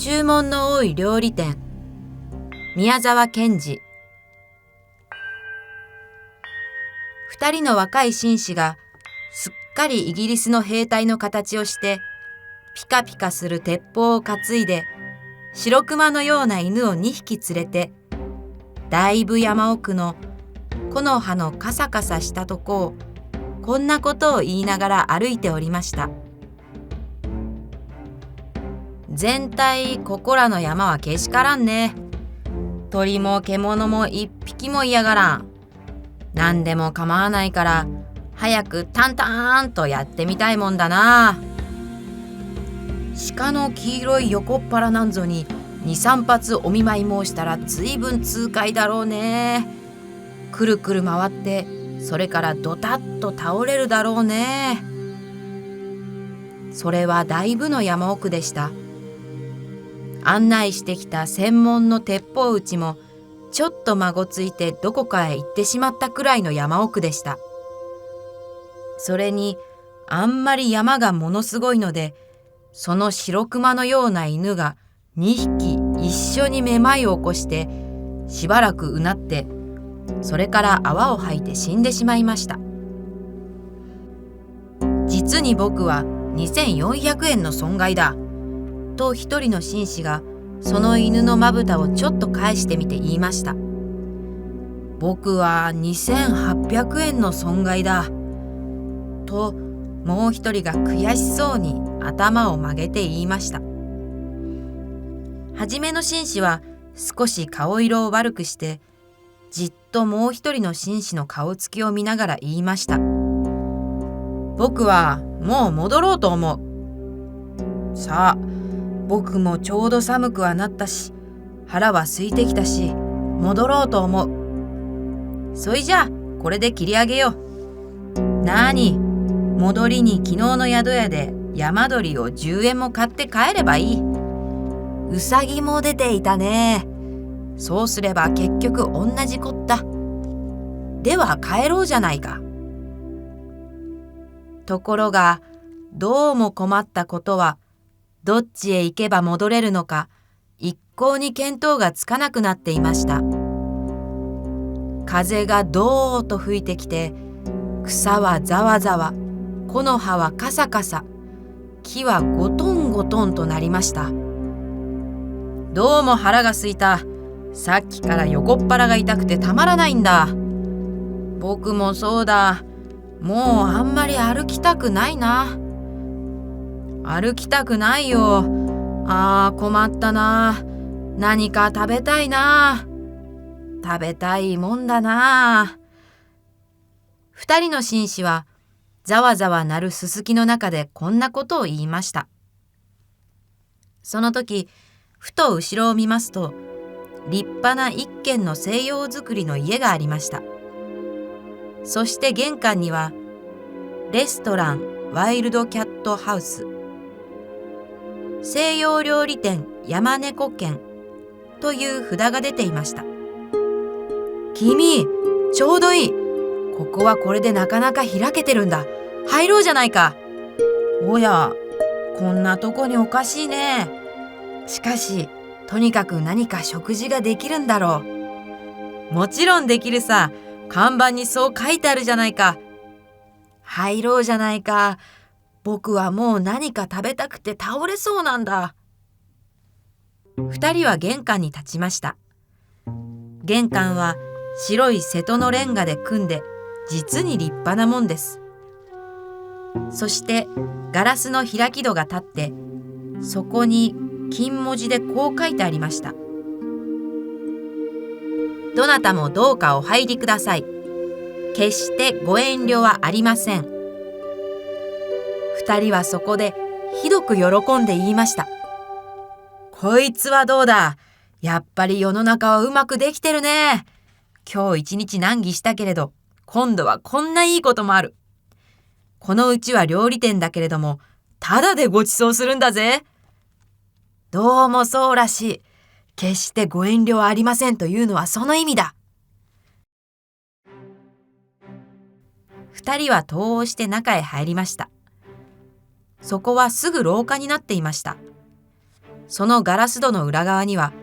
注文の多い料理店、宮沢賢治。二人の若い紳士がすっかりイギリスの兵隊の形をしてピカピカする鉄砲を担いで白熊のような犬を2匹連れてだいぶ山奥の木の葉のカサカサしたとこをこんなことを言いながら歩いておりました。全体ここらの山はけしからんね。鳥も獣も一匹も嫌がらん。何でも構わないから早くタンターンとやってみたいもんだな。鹿の黄色い横っ腹なんぞに2、3発お見舞い申したらずいぶん痛快だろうね。くるくる回ってそれからドタッと倒れるだろうね。それはだいぶの山奥でした。案内してきた専門の鉄砲撃ちもちょっとまごついてどこかへ行ってしまったくらいの山奥でした。それにあんまり山がものすごいので、その白熊のような犬が2匹一緒にめまいを起こしてしばらくうなって、それから泡を吐いて死んでしまいました。実に僕は2400円の損害だと一人の紳士がその犬のまぶたをちょっと返してみて言いました。僕は2800円の損害だともう一人が悔しそうに頭を曲げて言いました。はじめの紳士は少し顔色を悪くしてじっともう一人の紳士の顔つきを見ながら言いました。僕はもう戻ろうと思う。さあ、僕もちょうど寒くはなったし腹は空いてきたし戻ろうと思う。そいじゃこれで切り上げよう。なに、戻りに昨日の宿屋で山鳥を10円も買って帰ればいい。うさぎも出ていたね。そうすれば結局同じこった。では帰ろうじゃないか。ところがどうも困ったことは、どっちへ行けば戻れるのか一向に見当がつかなくなっていました。風がどーっと吹いてきて、草はざわざわ、木の葉はカサカサ、木はゴトンゴトンとなりました。どうも腹が空いた。さっきから横っ腹が痛くてたまらないんだ。僕もそうだ。もうあんまり歩きたくないな。歩きたくないよ。困ったな。何か食べたいな。食べたいもんだな。二人の紳士はざわざわ鳴るすすきの中でこんなことを言いました。その時ふと後ろを見ますと、立派な一軒の西洋造りの家がありました。そして玄関にはレストランワイルドキャットハウス、西洋料理店山猫軒という札が出ていました。君、ちょうどいい。ここはこれでなかなか開けてるんだ。入ろうじゃないか。おや、こんなとこにおかしいね。しかしとにかく何か食事ができるんだろう。もちろんできるさ。看板にそう書いてあるじゃないか。入ろうじゃないか。僕はもう何か食べたくて倒れそうなんだ。二人は玄関に立ちました。玄関は白い瀬戸のレンガで組んで実に立派なもんです。そしてガラスの開き戸が立って、そこに金文字でこう書いてありました。どなたもどうかお入りください。決してご遠慮はありません。二人はそこでひどく喜んで言いました。こいつはどうだ。やっぱり世の中はうまくできてるね。今日一日難儀したけれど、今度はこんないいこともある。このうちは料理店だけれども、ただでごちそうするんだぜ。どうもそうらしい。決してご遠慮はありませんというのはその意味だ。二人は戸をして中へ入りました。そこはすぐ廊下になっていました。そのガラス戸の裏側には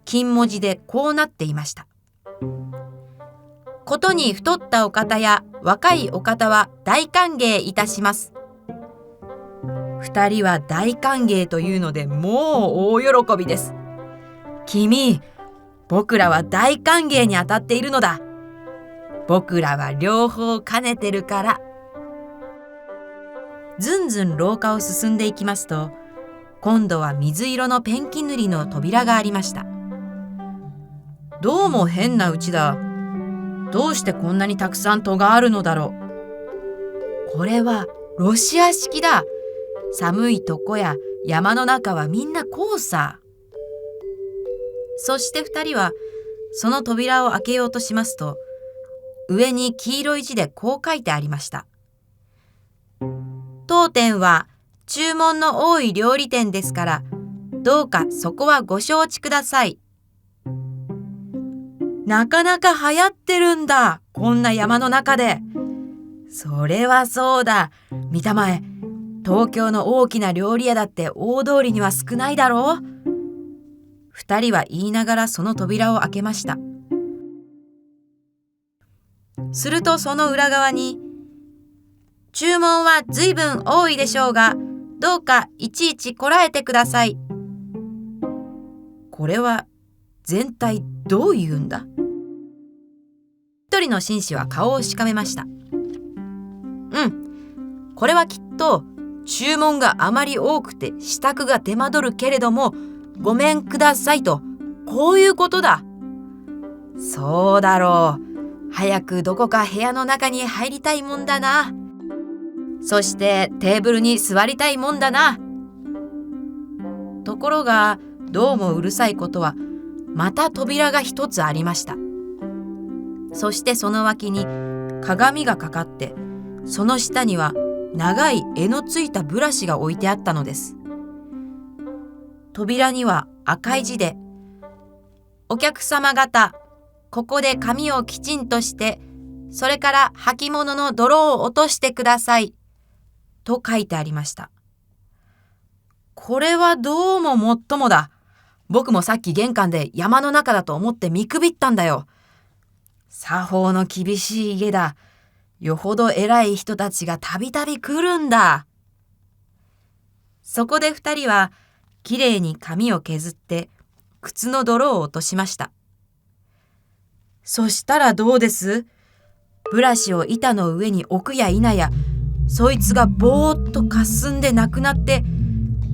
金文字でこうなっていました。ことに太ったお方や若いお方は大歓迎いたします。二人は大歓迎というのでもう大喜びです。君、僕らは大歓迎に当たっているのだ。僕らは両方兼ねてるから。ずんずん廊下を進んでいきますと、今度は水色のペンキ塗りの扉がありました。どうも変な家だ。どうしてこんなにたくさん戸があるのだろう。これはロシア式だ。寒いとこや山の中はみんなこうさ。そして二人はその扉を開けようとしますと、上に黄色い字でこう書いてありました。当店は注文の多い料理店ですから、どうかそこはご承知ください。なかなか流行ってるんだ、こんな山の中で。それはそうだ。見たまえ、東京の大きな料理屋だって大通りには少ないだろう。二人は言いながらその扉を開けました。するとその裏側に、注文はずいぶん多いでしょうが、どうかいちいちこらえてください。これは全体どういうんだ。一人の紳士は顔をしかめました。これはきっと注文があまり多くて支度が手間取るけれどもごめんくださいと、こういうことだ。そうだろう。早くどこか部屋の中に入りたいもんだな。そしてテーブルに座りたいもんだな。ところがどうもうるさいことは、また扉が一つありました。そしてその脇に鏡がかかって、その下には長い柄のついたブラシが置いてあったのです。扉には赤い字で、お客様方、ここで髪をきちんとして、それから履物の泥を落としてください。と書いてありました。これはどうももっともだ。僕もさっき玄関で山の中だと思って見くびったんだよ。作法の厳しい家だ。よほど偉い人たちがたびたび来るんだ。そこで二人はきれいに髪を削って靴の泥を落としました。そしたらどうです？ブラシを板の上に置くや否や、そいつがぼーっとかすんでなくなって、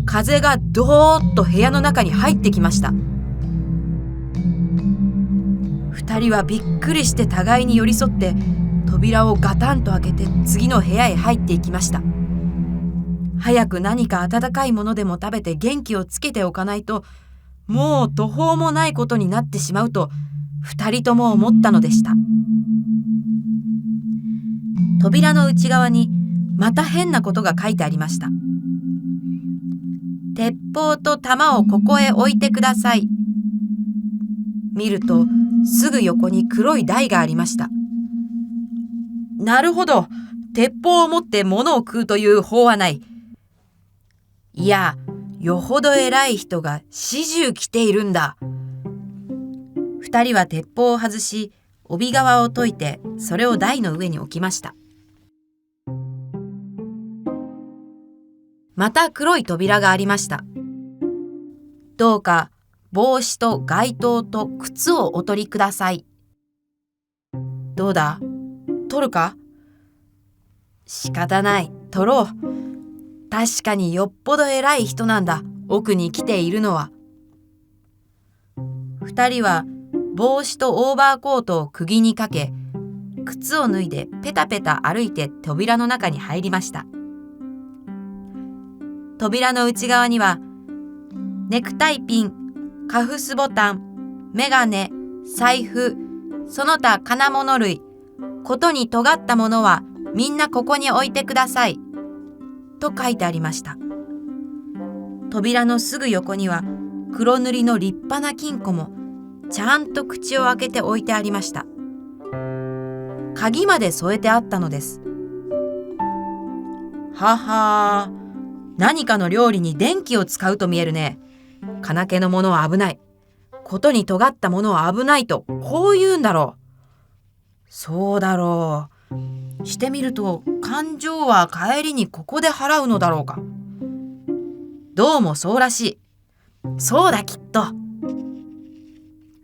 風がどーっと部屋の中に入ってきました。二人はびっくりして互いに寄り添って扉をガタンと開けて次の部屋へ入っていきました。早く何か温かいものでも食べて元気をつけておかないと、もう途方もないことになってしまうと二人とも思ったのでした。扉の内側にまた変なことが書いてありました。鉄砲と弾をここへ置いてください。見るとすぐ横に黒い台がありました。なるほど、鉄砲を持って物を食うという法はない。いや、よほど偉い人が始終来ているんだ。二人は鉄砲を外し、帯側を解いて、それを台の上に置きました。また黒い扉がありました。どうか帽子と街灯と靴をお取りください。どうだ、取るか？仕方ない、取ろう。確かによっぽど偉い人なんだ、奥に来ているのは。二人は帽子とオーバーコートを釘にかけ、靴を脱いでペタペタ歩いて扉の中に入りました。扉の内側にはネクタイピン、カフスボタン、メガネ、財布、その他金物類、ことに尖ったものはみんなここに置いてください。と書いてありました。扉のすぐ横には黒塗りの立派な金庫もちゃんと口を開けて置いてありました。鍵まで添えてあったのです。ははー、何かの料理に電気を使うと見えるね。金気のものは危ない。ことに尖ったものは危ないと、こう言うんだろう。そうだろう。してみると、勘定は帰りにここで払うのだろうか。どうもそうらしい。そうだきっと。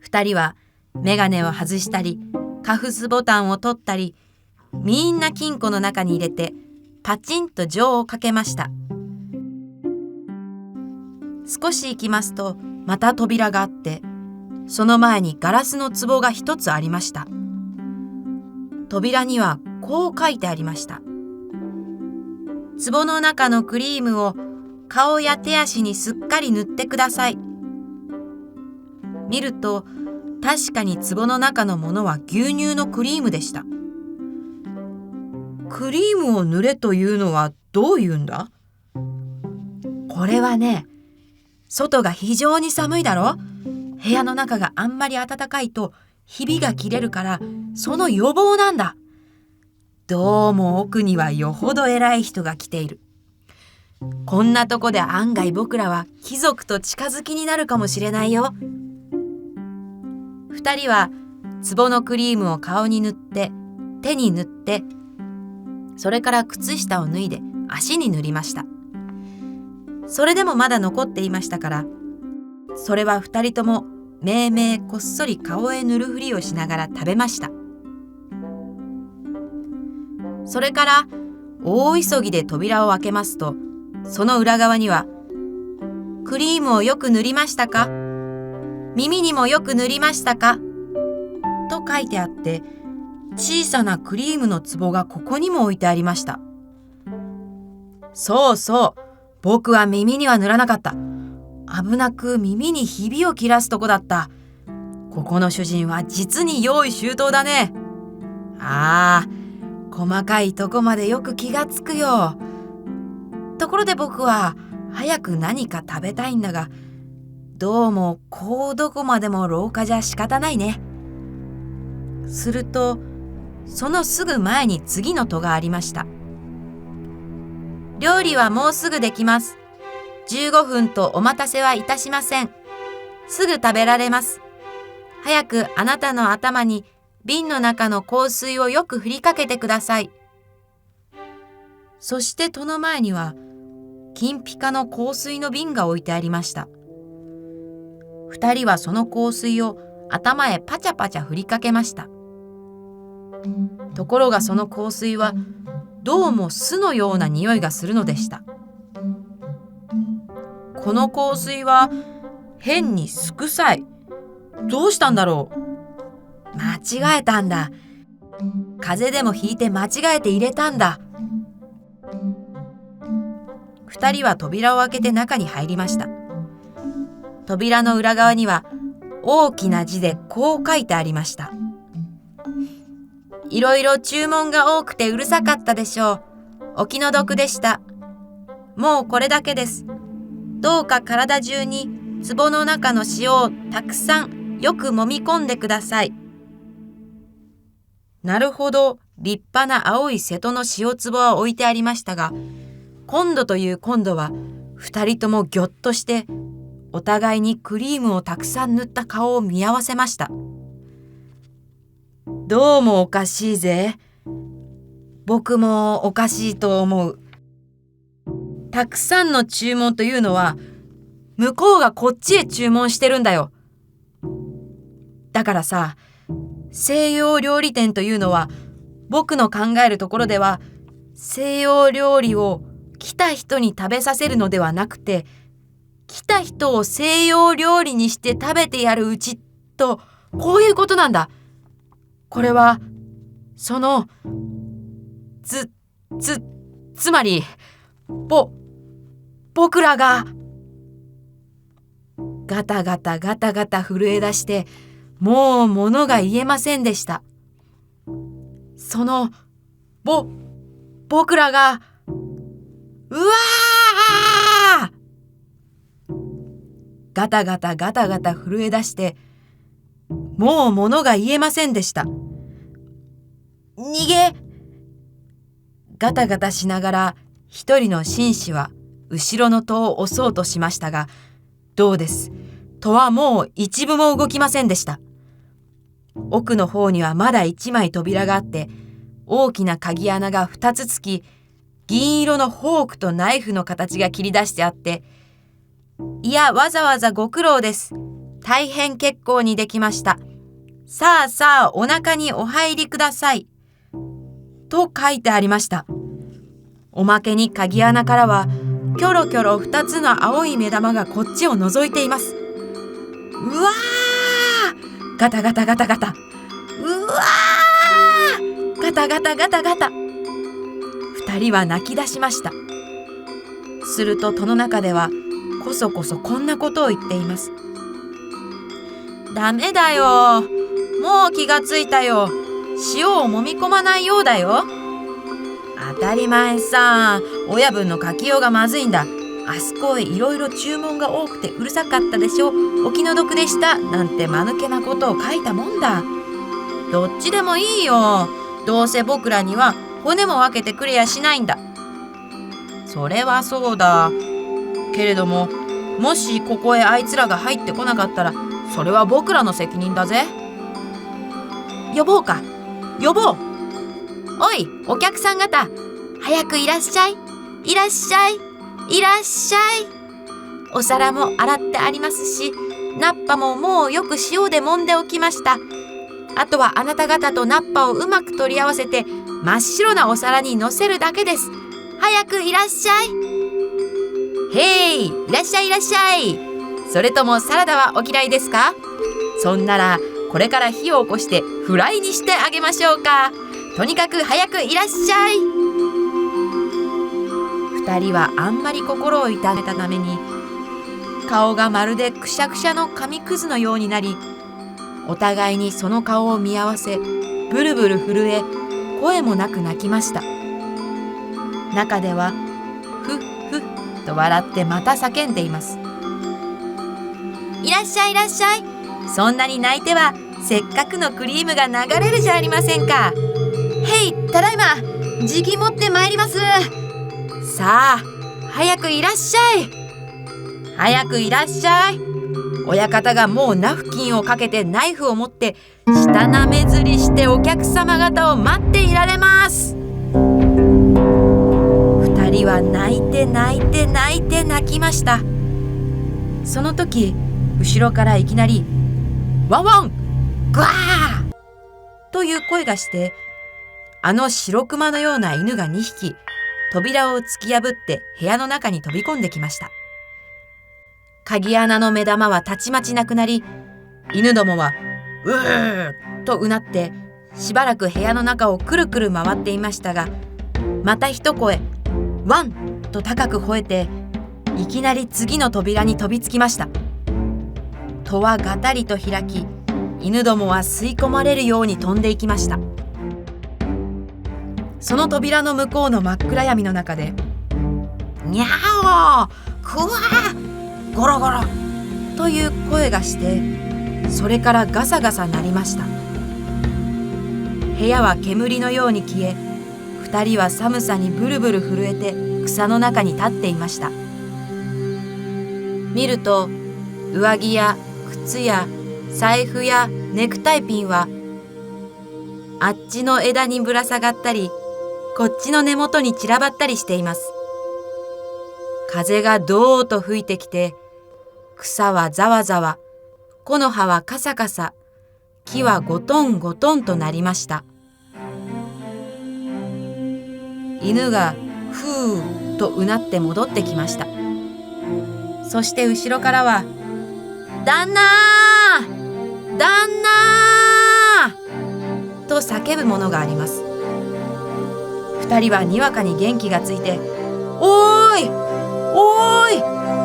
二人はメガネを外したり、カフスボタンを取ったり、みんな金庫の中に入れてパチンと錠をかけました。少し行きますとまた扉があって、その前にガラスの壺が一つありました。扉にはこう書いてありました。壺の中のクリームを顔や手足にすっかり塗ってください。見ると確かに壺の中のものは牛乳のクリームでした。クリームを塗れというのはどういうんだ？これはね、外が非常に寒いだろ。部屋の中があんまり暖かいとひびが切れるから、その予防なんだ。どうも奥にはよほど偉い人が来ている。こんなとこで案外僕らは貴族と近づきになるかもしれないよ。二人は壺のクリームを顔に塗って、手に塗って、それから靴下を脱いで足に塗りました。それでもまだ残っていましたから、それは二人ともめいめいこっそり顔へ塗るふりをしながら食べました。それから大急ぎで扉を開けますと、その裏側には、クリームをよく塗りましたか？耳にもよく塗りましたか？と書いてあって、小さなクリームの壺がここにも置いてありました。そうそう、僕は耳には塗らなかった。危なく耳にひびを切らすとこだった。ここの主人は実に用意周到だね。ああ、細かいとこまでよく気がつくよ。ところで僕は早く何か食べたいんだが、どうもこうどこまでも廊下じゃ仕方ないね。するとそのすぐ前に次の戸がありました。料理はもうすぐできます。15分とお待たせはいたしません。すぐ食べられます。早くあなたの頭に瓶の中の香水をよく振りかけてください。そして戸の前には金ピカの香水の瓶が置いてありました。二人はその香水を頭へパチャパチャ振りかけました。ところがその香水はどうも酢のような匂いがするのでした。この香水は変に酢臭い。どうしたんだろう。間違えたんだ。風邪でもひいて間違えて入れたんだ。二人は扉を開けて中に入りました。扉の裏側には大きな字でこう書いてありました。いろいろ注文が多くてうるさかったでしょう。お気の毒でした。もうこれだけです。どうか体中に壺の中の塩をたくさんよく揉み込んでください。なるほど、立派な青い瀬戸の塩壺は置いてありましたが、今度という今度は二人ともぎょっとしてお互いにクリームをたくさん塗った顔を見合わせました。どうもおかしいぜ。僕もおかしいと思う。たくさんの注文というのは向こうがこっちへ注文してるんだよ。だからさ、西洋料理店というのは僕の考えるところでは、西洋料理を来た人に食べさせるのではなくて、来た人を西洋料理にして食べてやるうちと、こういうことなんだ。これはそのつまり僕らがガタガタガタガタ震え出して、もう物が言えませんでした。その僕らがうわーガタガタガタガタ震え出して、もう物が言えませんでした。逃げ！ガタガタしながら一人の紳士は後ろの戸を押そうとしましたが、どうです。戸はもう一分も動きませんでした。奥の方にはまだ一枚扉があって、大きな鍵穴が2つつき、銀色のフォークとナイフの形が切り出してあって、いや、わざわざご苦労です。大変結構にできました。さあさあ、お腹にお入りください。と書いてありました。おまけに鍵穴からは、キョロキョロ2つの青い目玉がこっちを覗いています。うわー！ガタガタガタガタ。うわー！ガタガタガタガタ。2人は泣き出しました。すると戸の中ではこそこそこんなことを言っています。ダメだよ。もう気がついたよ。塩を揉み込まないようだよ。当たり前さ。親分の書きようがまずいんだ。あそこへいろいろ注文が多くてうるさかったでしょ。お気の毒でした。なんて間抜けなことを書いたもんだ。どっちでもいいよ。どうせ僕らには骨も分けてくれやしないんだ。それはそうだ。けれども、もしここへあいつらが入ってこなかったら、それは僕らの責任だぜ。呼ぼうか。呼ぼう。おい、お客さん方、早くいらっしゃい。いらっしゃい。いらっしゃい。お皿も洗ってありますし、ナッパももうよく塩で揉んでおきました。あとはあなた方とナッパをうまく取り合わせて、真っ白なお皿にのせるだけです。早くいらっしゃい。へい、いらっしゃいいらっしゃい。それともサラダはお嫌いですか？そんならこれから火を起こしてフライにしてあげましょうか。とにかく早くいらっしゃい。2人はあんまり心を痛めたために、顔がまるでくしゃくしゃの紙くずのようになり、お互いにその顔を見合わせ、ブルブル震え、声もなく泣きました。中ではふっふっと笑ってまた叫んでいます。いらっしゃいいらっしゃい。そんなに泣いてはせっかくのクリームが流れるじゃありませんか。へい、ただいま、じき持ってまいります。さあ、早くいらっしゃい。早くいらっしゃい。親方がもうナフキンをかけてナイフを持って舌なめずりしてお客様方を待っていられます。2人は泣いて泣いて泣いて泣きました。その時、後ろからいきなりワンワングワーという声がして、あの白熊のような犬が2匹扉を突き破って部屋の中に飛び込んできました。鍵穴の目玉はたちまちなくなり、犬どもはうーとうなってしばらく部屋の中をくるくる回っていましたが、また一声ワンと高く吠えて、いきなり次の扉に飛びつきました。戸はがたりと開き、犬どもは吸い込まれるように飛んでいきました。その扉の向こうの真っ暗闇の中で、にゃおくわーゴロゴロという声がして、それからガサガサ鳴りました。部屋は煙のように消え、2人は寒さにブルブル震えて草の中に立っていました。見ると、上着や靴や財布やネクタイピンはあっちの枝にぶら下がったり、こっちの根元に散らばったりしています。風がどーっと吹いてきて、草はざわざわ、木の葉はカサカサ、木はゴトンゴトンとなりました。犬がふーとうなって戻ってきました。そして後ろからは、旦那ー旦那ーと叫ぶものがあります。2人はにわかに元気がついて、おーいおーい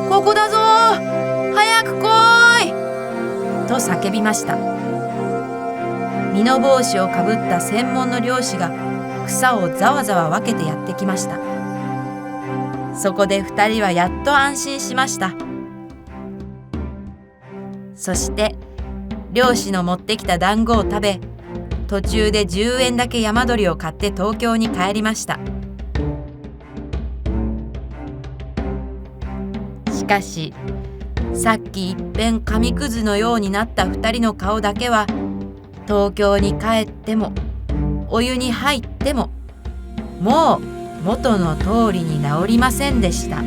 ここだぞー早く来いと叫びました。身の帽子をかぶった専門の猟師が草をざわざわ分けてやってきました。そこで2人はやっと安心しました。そして漁師の持ってきた団子を食べ、途中で10円だけ山鳥を買って東京に帰りました。しかしさっきいっぺん紙くずのようになった2人の顔だけは、東京に帰ってもお湯に入ってももう元の通りに治りませんでした。